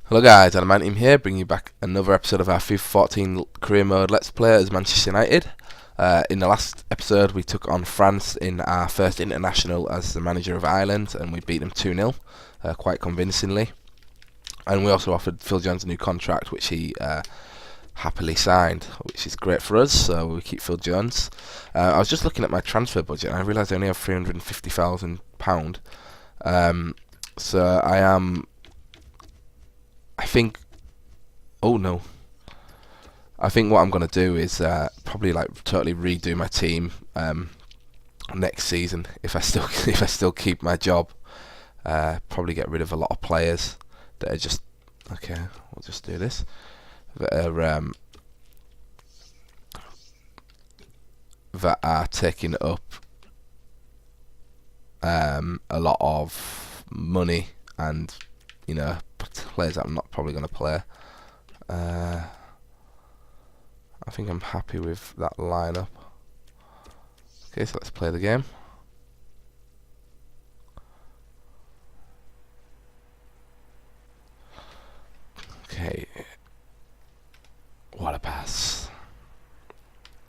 Hello guys, Adamantium here, bringing you back another episode of our FIFA 14 career mode Let's Play as Manchester United. In the last episode we took on France in our first international as the manager of Ireland, and we beat them 2-0 quite convincingly. And we also offered Phil Jones a new contract, which he happily signed, which is great for us, so we keep Phil Jones. I was just looking at my transfer budget and I realised I only have £350,000. So I think what I'm gonna do is probably like totally redo my team next season if I still keep my job. Probably get rid of a lot of players that are just okay. We'll just do this. That are taking up a lot of money, and players that I'm not probably going to play. I think I'm happy with that lineup. Okay, so let's play the game. Okay, what a pass.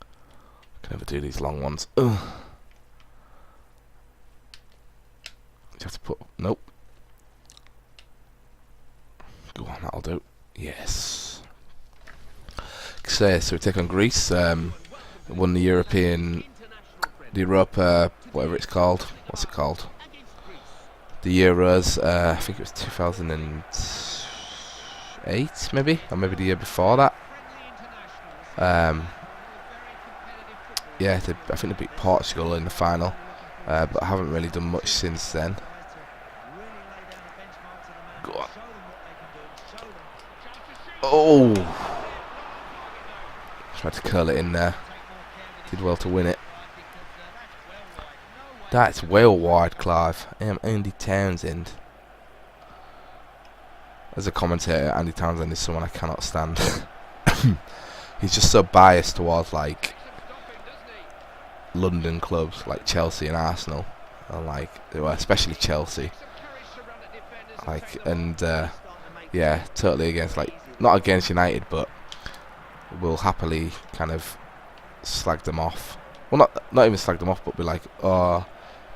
I can never do these long ones. Ugh. You have to put, nope. Go on, that'll do. Yes. So we take on Greece. Won the Europa, whatever it's called. What's it called? The Euros. I think it was 2008, maybe, or maybe the year before that. Yeah, I think they beat Portugal in the final, but I haven't really done much since then. Go on. Oh! Tried to curl it in there. Did well to win it. That's well wide, Clive. I am Andy Townsend. As a commentator, Andy Townsend is someone I cannot stand. He's just so biased towards like London clubs like Chelsea and Arsenal, and especially Chelsea. Yeah, totally against not against United, but will happily kind of slag them off. Well, not even slag them off, but be like, oh,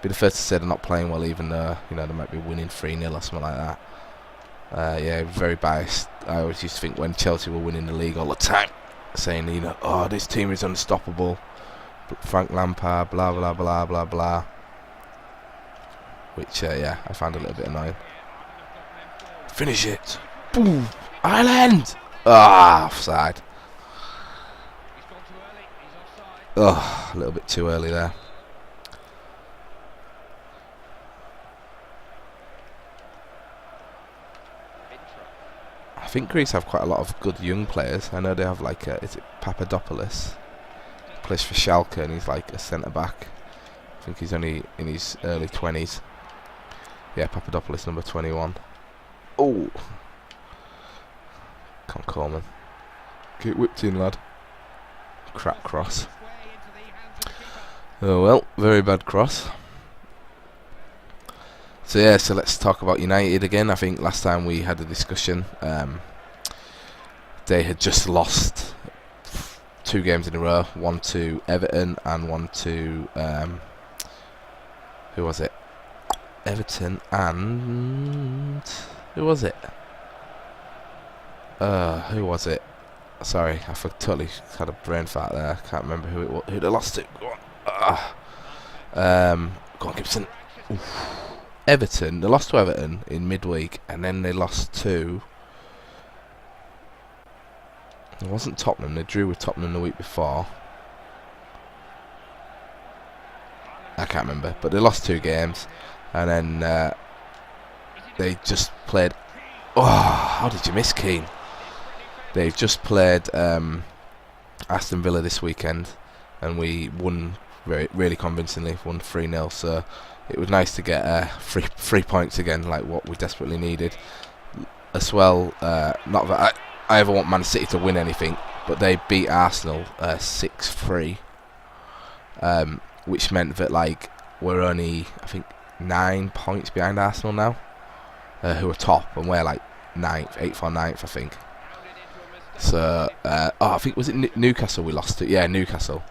be the first to say they're not playing well, even though they might be winning 3-0 or something like that. Yeah, very biased. I always used to think when Chelsea were winning the league all the time, saying, oh, this team is unstoppable. Frank Lampard, blah blah blah blah blah. Which yeah, I found a little bit annoying. Finish it. Boom. Ireland! Ah, offside. Oh, a little bit too early there. I think Greece have quite a lot of good young players. I know they have is it Papadopoulos? Plays for Schalke, and he's like a centre back. I think he's only in his early 20s. Yeah, Papadopoulos, number 21. Oh! Can't call him. Get whipped in, lad. Crap cross. Oh well, very bad cross. So yeah, so let's talk about United again. I think last time we had a discussion, they had just lost 2 games in a row. One to Everton and one to who was it? Everton and who was it? Who was it? Sorry, I totally had a brain fart there. I can't remember who they lost to. Go on, go on, Gibson. Oof. Everton. They lost to Everton in midweek, and then they lost to. It wasn't Tottenham. They drew with Tottenham the week before. I can't remember, but they lost 2 games, and then they just played. Oh, how did you miss, Keane? They've just played Aston Villa this weekend, and we won really convincingly. Won 3-0. So it was nice to get 3 points again, like what we desperately needed. As well, not that I ever want Man City to win anything, but they beat Arsenal 6-3, which meant that we're only I think 9 points behind Arsenal now, who are top, and we're ninth, 8th or ninth, I think. So, I think, was it Newcastle we lost to? Yeah, Newcastle.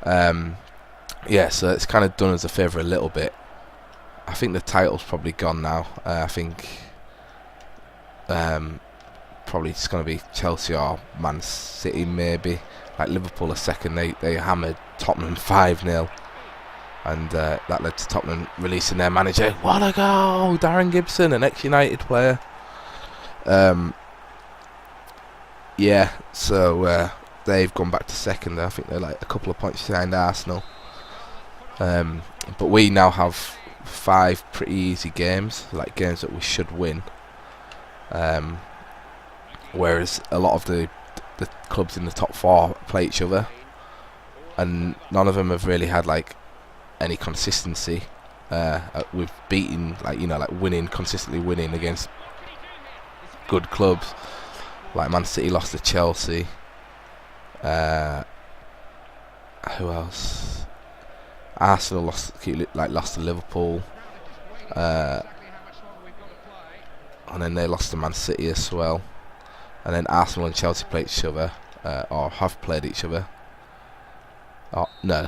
Yeah, so it's kind of done us a favour a little bit. I think the title's probably gone now. I think probably it's going to be Chelsea or Man City maybe. Like Liverpool are second. They hammered Tottenham 5-0. And that led to Tottenham releasing their manager. What a goal! Darren Gibson, an ex-United player. Yeah, so they've gone back to second. I think they're like a couple of points behind Arsenal. But we now have 5 pretty easy games, like games that we should win. Whereas a lot of the clubs in the top 4 play each other, and none of them have really had like any consistency. We've beaten consistently winning against good clubs. Like Man City lost to Chelsea. Who else? Arsenal lost to Liverpool. And then they lost to Man City as well. And then Arsenal and Chelsea played each other, or have played each other. Oh, no,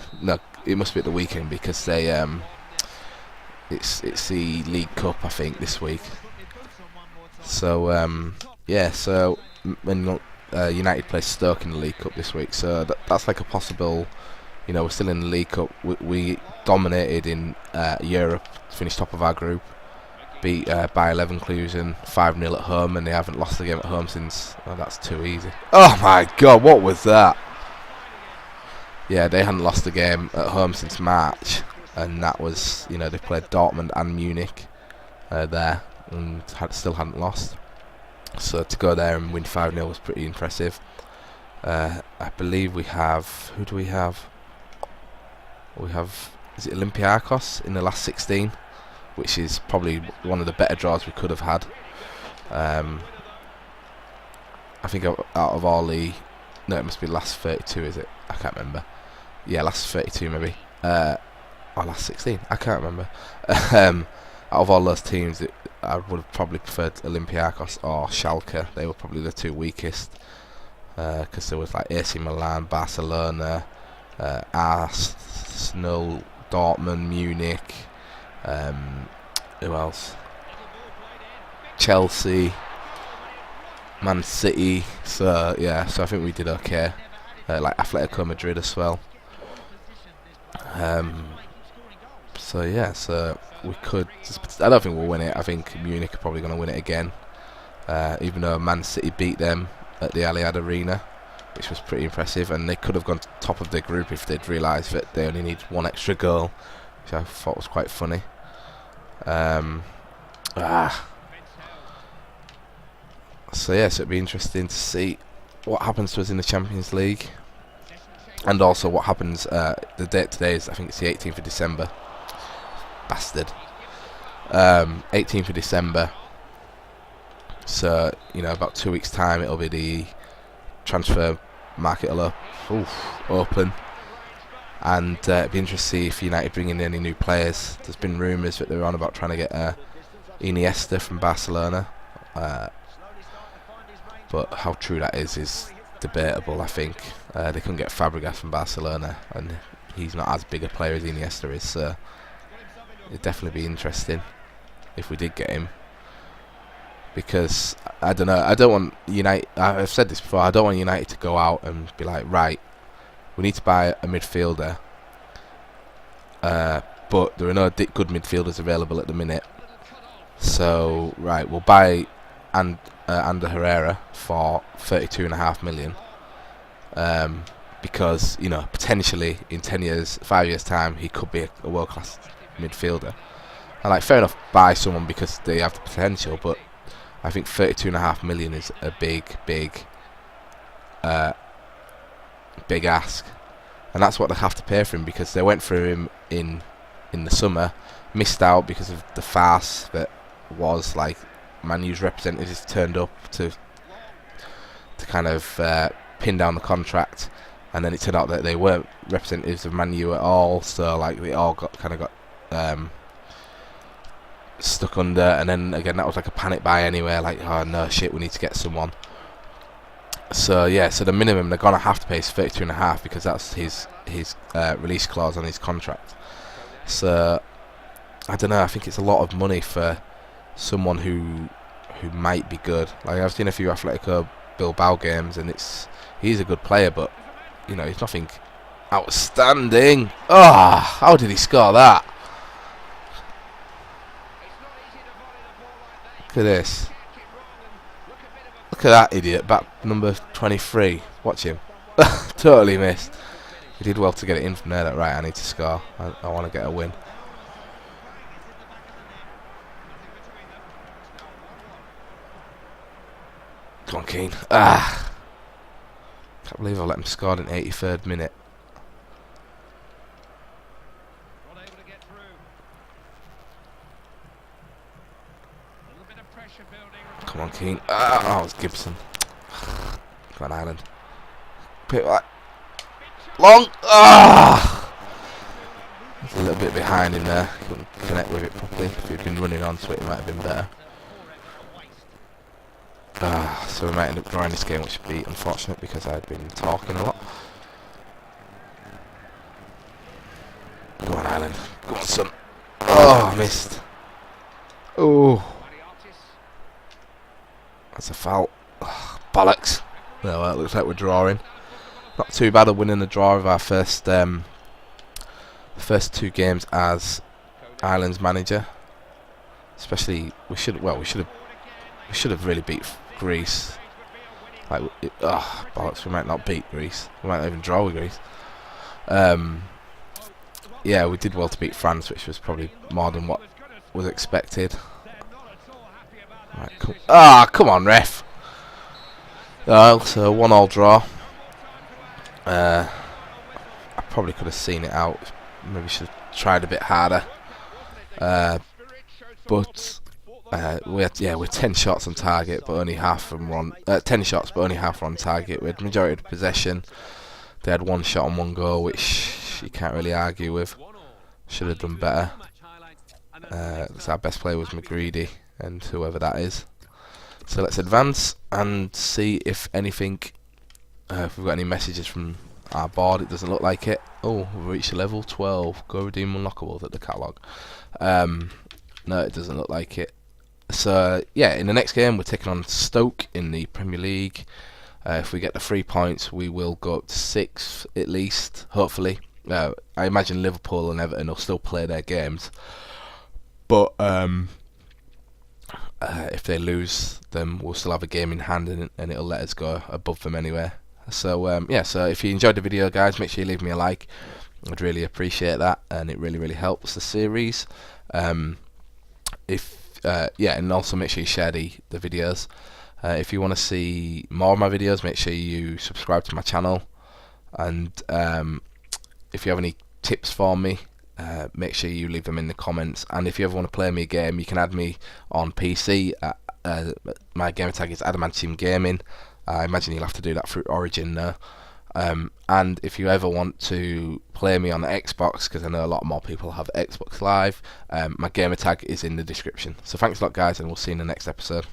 it must be at the weekend because they it's the League Cup, I think, this week. So yeah, so when United play Stoke in the League Cup this week, so that's like a possible. You know, we're still in the League Cup. We dominated in Europe, finished top of our group, beat Bayer Leverkusen 5-0 at home, and they haven't lost a game at home since. Oh, that's too easy. Oh my God, what was that? Yeah, they hadn't lost a game at home since March, and that was, you know, they played Dortmund and Munich there, and still hadn't lost. So to go there and win 5-0 was pretty impressive. I believe we have. Who do we have? We have, is it Olympiacos in the last 16, which is probably one of the better draws we could have had. I think out of all the, no, it must be last 32, is it? I can't remember. Yeah, last 32 maybe. Or last 16, I can't remember. Out of all those teams, I would have probably preferred Olympiacos or Schalke. They were probably the 2 weakest. Because there was like AC Milan, Barcelona, Arsenal, Dortmund, Munich, who else? Chelsea, Man City. So yeah, so I think we did okay. Like Atletico Madrid as well. So yeah, so we could. I don't think we'll win it. I think Munich are probably going to win it again. Even though Man City beat them at the Allianz Arena, which was pretty impressive, and they could have gone top of their group if they'd realised that they only need 1 extra goal, which I thought was quite funny. So yes, it'd be interesting to see what happens to us in the Champions League, and also what happens. The date today is, I think it's the 18th of December. Bastard. 18th of December. So, you know, about 2 weeks' time, it'll be the transfer market will open, and it'd be interesting to see if United bring in any new players. There's been rumours that they're on about trying to get Iniesta from Barcelona, but how true that is debatable. I think they couldn't get Fabregas from Barcelona, and he's not as big a player as Iniesta is, so it'd definitely be interesting if we did get him. Because, I don't know, I don't want United, I've said this before, I don't want United to go out and be like, right, we need to buy a midfielder, but there are no good midfielders available at the minute, so, right, we'll buy Ander Herrera for 32.5 million, because, you know, potentially in 10 years, 5 years time, he could be a world-class midfielder. And, like, fair enough, buy someone because they have the potential, but I think 32.5 million is a big ask, and that's what they have to pay for him, because they went for him in the summer, missed out because of the farce that was like Man U's representatives turned up to kind of pin down the contract, and then it turned out that they weren't representatives of Man U at all. So like they all got stuck under, and then again that was like a panic buy anyway, like, oh no shit, we need to get someone. So yeah, so the minimum they're gonna have to pay is 32.5 because that's his release clause on his contract. So I don't know, I think it's a lot of money for someone who might be good. Like, I've seen a few Atletico Bilbao games, and he's a good player, but you know, he's nothing outstanding. Ah, oh, how did he score that? Look at this. Look at that idiot, back number 23. Watch him. Totally missed. He did well to get it in from there. That right, I need to score. I want to get a win. Come on, Keane. Ah! Can't believe I let him score in 83rd minute. Come on, Keane. Ah! Oh, it was Gibson. Come on, Ireland. Pick that. Long! Ah! A little bit behind him there. Couldn't connect with it properly. If he'd been running onto it, it might have been better. So we might end up drawing this game, which would be unfortunate because I'd been talking a lot. Go on, Ireland. Go on, son. Oh, I missed. Oh. That's a foul. Oh, bollocks. Well, it looks like we're drawing. Not too bad at winning the draw of our first two games as Ireland's manager. Especially, we should have really beat Greece. Like, bollocks, we might not beat Greece. We might not even draw with Greece. Yeah, we did well to beat France, which was probably more than what was expected. Right, come on, ref. So 1-1 draw. I probably could have seen it out. Maybe should have tried a bit harder. But we're 10 shots on target, but only half of them were on. 10 shots, but only half were on target. We had majority of the possession. They had 1 shot on 1 goal, which you can't really argue with. Should have done better. So our best player was McGreedy, and whoever that is. So let's advance and see if anything. If we've got any messages from our board. It doesn't look like it. Oh, we've reached level 12. Go redeem unlockables at the catalogue. No, it doesn't look like it. So yeah, in the next game we're taking on Stoke in the Premier League. If we get the 3 points, we will go up to 6th at least, hopefully. I imagine Liverpool and Everton will still play their games, but if they lose them, we'll still have a game in hand, and it'll let us go above them anyway. So yeah, so if you enjoyed the video, guys, make sure you leave me a like. I'd really appreciate that, and it really helps the series. Yeah, and also make sure you share the videos. If you want to see more of my videos, make sure you subscribe to my channel, and if you have any tips for me, make sure you leave them in the comments. And if you ever want to play me a game, you can add me on PC. My gamer tag is AdamantiumGaming. I imagine you'll have to do that through Origin now. And if you ever want to play me on the Xbox, because I know a lot more people have Xbox Live, my gamer tag is in the description. So thanks a lot, guys, and we'll see you in the next episode.